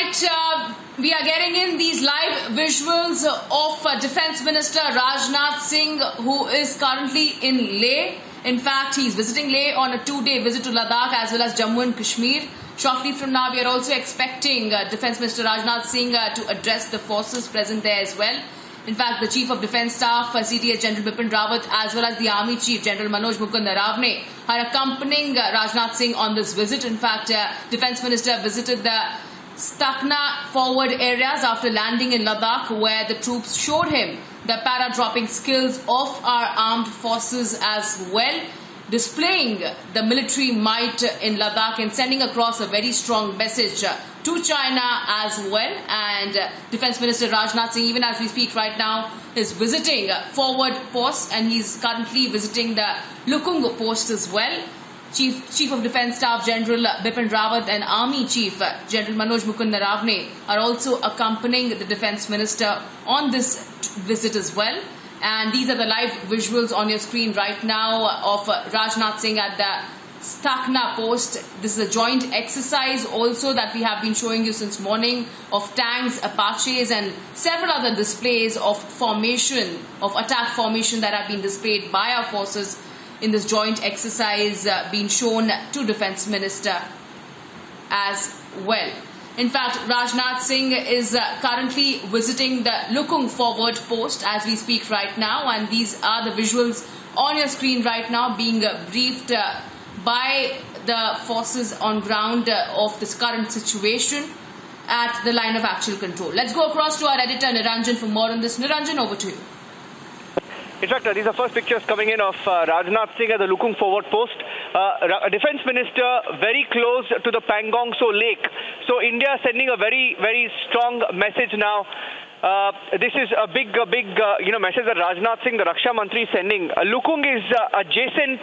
right, we are getting in these live visuals of Defence Minister Rajnath Singh, who is currently in Leh. In fact, he is visiting Leh on a 2-day visit to Ladakh as well as Jammu and Kashmir. Shortly from now, we are also expecting Defence Minister Rajnath Singh to address the forces present there as well. In fact, the Chief of Defence Staff, CTS General Bipin Rawat, as well as the Army Chief, General Manoj Mukund Naravne, are accompanying Rajnath Singh on this visit. In fact, Defence Minister visited the Stakna forward areas after landing in Ladakh, where the troops showed him the para-dropping skills of our armed forces as well, displaying the military might in Ladakh and sending across a very strong message to China as well. And Defence Minister Rajnath Singh, even as we speak right now, is visiting forward post, and he's currently visiting the Lukung post as well. Chief of Defence Staff General Bipin Rawat and Army Chief General Manoj Mukund Naravne are also accompanying the Defence Minister on this visit as well. And these are the live visuals on your screen right now of Rajnath Singh at the Stakna post. This is a joint exercise also that we have been showing you since morning, of tanks, Apaches and several other displays of formation, of attack formation that have been displayed by our forces in this joint exercise being shown to Defence Minister as well. In fact, Rajnath Singh is currently visiting the Lukung forward post as we speak right now, and these are the visuals on your screen right now being briefed by the forces on ground of this current situation at the line of actual control. Let's go across to our editor Niranjan for more on this. Niranjan, over to you. In fact, these are first pictures coming in of Rajnath Singh at the Lukung forward post. Defence Minister very close to the Pangong Lake. So India sending a very, very strong message now. This is a big message that Rajnath Singh, the Raksha Mantri, is sending. Lukung is adjacent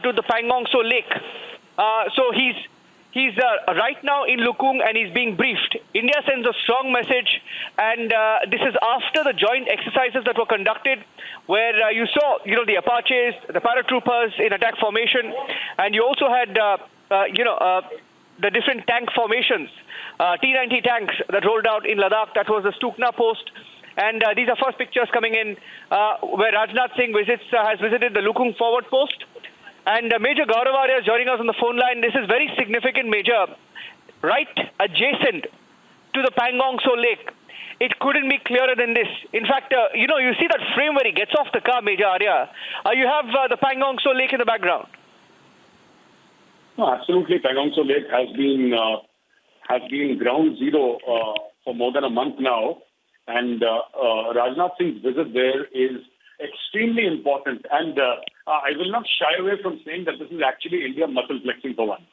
to the Pangong Lake. So he's right now in Lukung and he's being briefed. India sends a strong message, and this is after the joint exercises that were conducted, where you saw, the Apaches, the paratroopers in attack formation, and you also had, the different tank formations, T-90 tanks that rolled out in Ladakh. That was the Stakna post. And these are first pictures coming in where Rajnath Singh has visited the Lukung forward post. And Major Gaurav is joining us on the phone line. This is very significant, Major. Right adjacent to the Pangong Lake. It couldn't be clearer than this. In fact, you see that frame where he gets off the car, Major Arya. You have the Pangong Lake in the background. No, absolutely. Pangong Lake has been ground zero for more than a month now. And Rajnath Singh's visit there is extremely important, and I will not shy away from saying that this is actually India muscle flexing for one.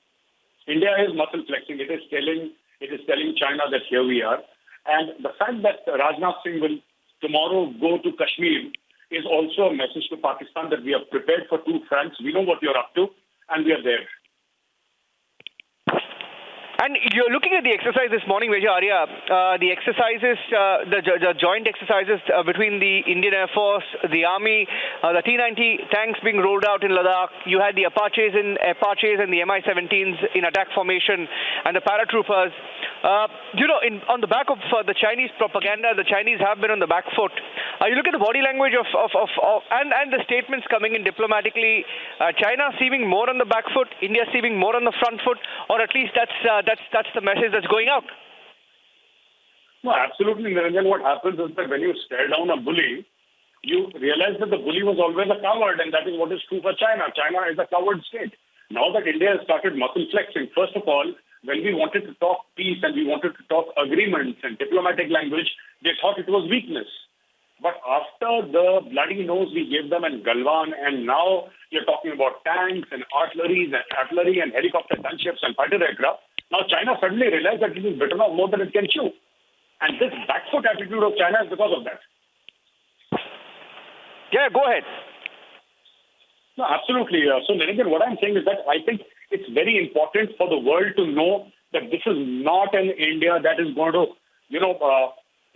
India is muscle flexing. It is telling China that here we are, and the fact that Rajnath Singh will tomorrow go to Kashmir is also a message to Pakistan that we are prepared for two fronts. We know what you're up to, and we are there. And you're looking at the exercise this morning, Major Arya. The exercises, the joint exercises between the Indian Air Force, the Army, the T-90 tanks being rolled out in Ladakh. You had the Apaches and the Mi-17s in attack formation, and the paratroopers. On the back of the Chinese propaganda, the Chinese have been on the back foot. You look at the body language and the statements coming in diplomatically. China seeming more on the back foot, India seeming more on the front foot, or at least that's the message that's going out. No, absolutely, Niranjan. What happens is that when you stare down a bully, you realize that the bully was always a coward, and that is what is true for China. China is a coward state. Now that India has started muscle flexing, first of all, when we wanted to talk peace and we wanted to talk agreements and diplomatic language, they thought it was weakness. But after the bloody nose we gave them in Galwan, and now you're talking about tanks and artillery and helicopter gunships and fighter aircraft, now China suddenly realized that it is bitten off more than it can chew. And this backfoot attitude of China is because of that. Yeah, go ahead. No, absolutely. So, Niranjan, what I'm saying is that I think it's very important for the world to know that this is not an India that is going to,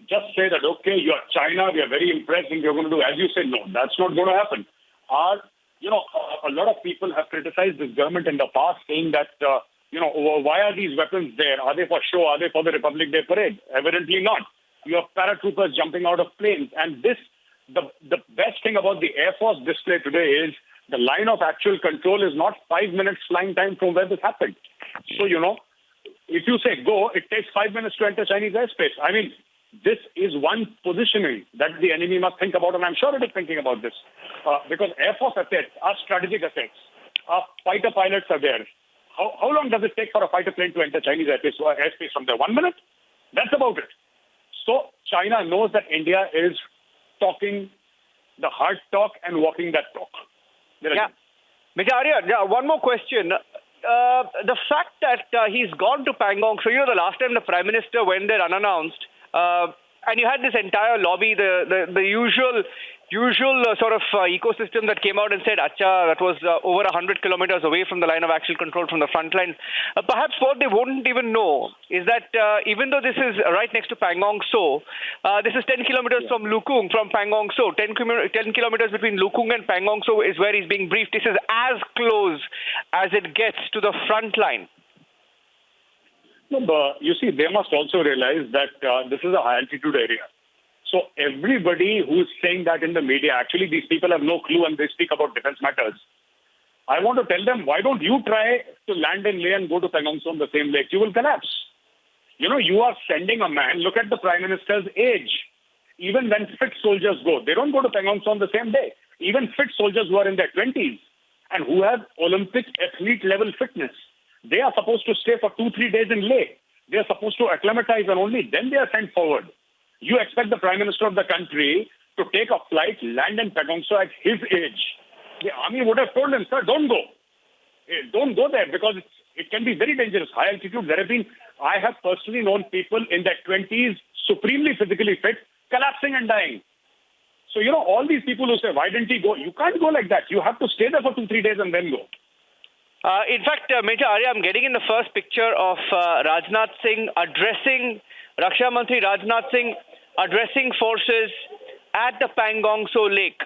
just say that, okay, you are China, we are very impressed, and you're going to do as you say. No, that's not going to happen. A lot of people have criticized this government in the past, saying that, why are these weapons there? Are they for show? Are they for the Republic Day parade? Evidently not. You have paratroopers jumping out of planes. And the best thing about the Air Force display today is the line of actual control is not 5 minutes flying time from where this happened. So, if you say go, it takes 5 minutes to enter Chinese airspace. I mean, this is one positioning that the enemy must think about, and I'm sure it is thinking about this. Because Air Force assets are strategic assets. Our fighter pilots are there. How long does it take for a fighter plane to enter Chinese airspace from there? 1 minute? That's about it. So China knows that India is talking the hard talk and walking that talk. Yeah. Mr. Arya, one more question. The fact that he's gone to Pangong, so the last time the Prime Minister went there unannounced, and you had this entire lobby, the usual sort of ecosystem that came out and said, Acha, that was over 100 kilometers away from the line of actual control from the front line. Perhaps what they wouldn't even know is that even though this is right next to Pangong So, this is 10 kilometers from Lukung, from Pangong So. 10 kilometers between Lukung and Pangong So is where he's being briefed. This is as close as it gets to the front line. No, but you see, they must also realize that this is a high-altitude area. So everybody who's saying that in the media, actually these people have no clue and they speak about defense matters. I want to tell them, why don't you try to land in Leh and go to Pangong So on the same lake? You will collapse. You are sending a man, look at the Prime Minister's age. Even when fit soldiers go, they don't go to Pangong So on the same day. Even fit soldiers who are in their 20s and who have Olympic athlete level fitness, they are supposed to stay for 2-3 days in Leh. They are supposed to acclimatize and only then they are sent forward. You expect the Prime Minister of the country to take a flight, land in Pangong So at his age. The army would have told him, sir, don't go. Don't go there because it can be very dangerous. High altitude, I have personally known people in their 20s, supremely physically fit, collapsing and dying. So, all these people who say, why didn't he go? You can't go like that. You have to stay there for 2-3 days and then go. In fact, Major Arya, I'm getting in the first picture of Rajnath Singh addressing, Raksha Mantri Rajnath Singh addressing forces at the Pangong So Lake.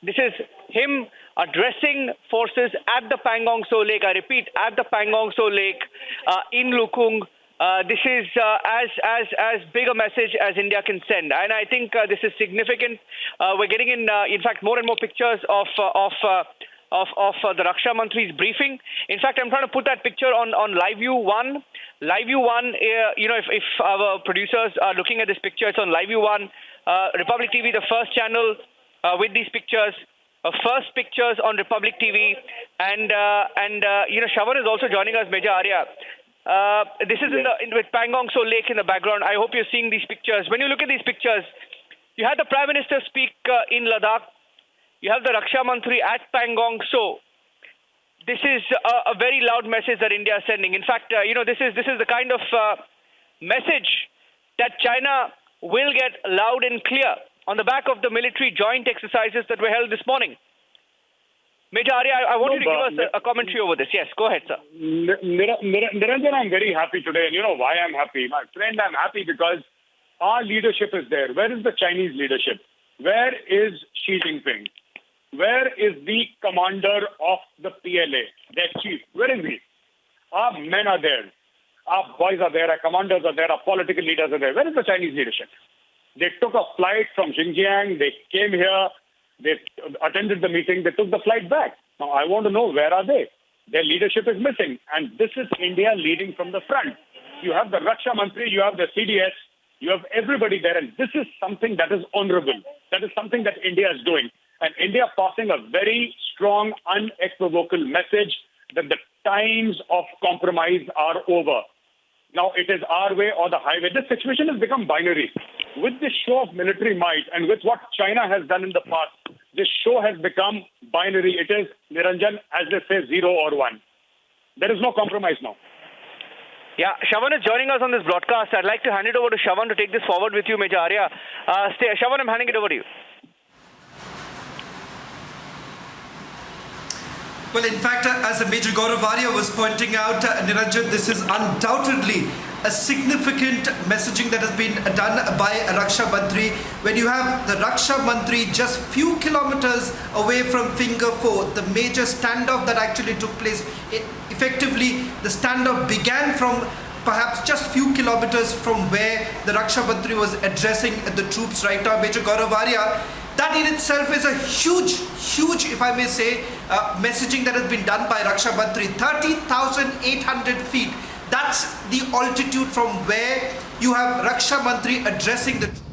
This is him addressing forces at the Pangong So Lake. I repeat, at the Pangong So Lake in Lukung. This is as big a message as India can send, and I think this is significant. We're getting in fact, more and more pictures of the Raksha Mantri's briefing. In fact, I'm trying to put that picture on Live View 1. Live View 1, if our producers are looking at this picture, it's on Live View 1. Republic TV, the first channel with these pictures. First pictures on Republic TV. And Shravan is also joining us, Major Arya. This is with Pangong So Lake in the background. I hope you're seeing these pictures. When you look at these pictures, you had the Prime Minister speak in Ladakh. You have the Raksha Mantri at Pangong So. This is a very loud message that India is sending. In fact, this is the kind of message that China will get loud and clear on the back of the military joint exercises that were held this morning. Major Arya, I want you to give us a commentary over this. Yes, go ahead, sir. Niranjan, I'm very happy today. And you know why I'm happy? My friend, I'm happy because our leadership is there. Where is the Chinese leadership? Where is Xi Jinping? Where is the commander of the PLA, their chief? Where is he? Our men are there. Our boys are there. Our commanders are there. Our political leaders are there. Where is the Chinese leadership? They took a flight from Xinjiang. They came here. They attended the meeting. They took the flight back. Now, I want to know, where are they? Their leadership is missing. And this is India leading from the front. You have the Raksha Mantri. You have the CDS. You have everybody there. And this is something that is honorable. That is something that India is doing. And India passing a very strong, unequivocal message that the times of compromise are over. Now it is our way or the highway. This situation has become binary. With this show of military might and with what China has done in the past, this show has become binary. It is, Niranjan, as they say, 0 or 1. There is no compromise now. Yeah, Shravan is joining us on this broadcast. I'd like to hand it over to Shravan to take this forward with you, Major Arya. Shravan, I'm handing it over to you. Well, in fact, as Major Gauravaria was pointing out, Niranjan, this is undoubtedly a significant messaging that has been done by Raksha Mantri. When you have the Raksha Mantri just few kilometers away from Finger 4, the major standoff that actually took place, effectively the standoff began from perhaps just few kilometers from where the Raksha Mantri was addressing the troops right now, Major Gauravaria. That in itself is a huge, if I may say, messaging that has been done by Raksha Mantri. 30,800 feet. That's the altitude from where you have Raksha Mantri addressing the troops.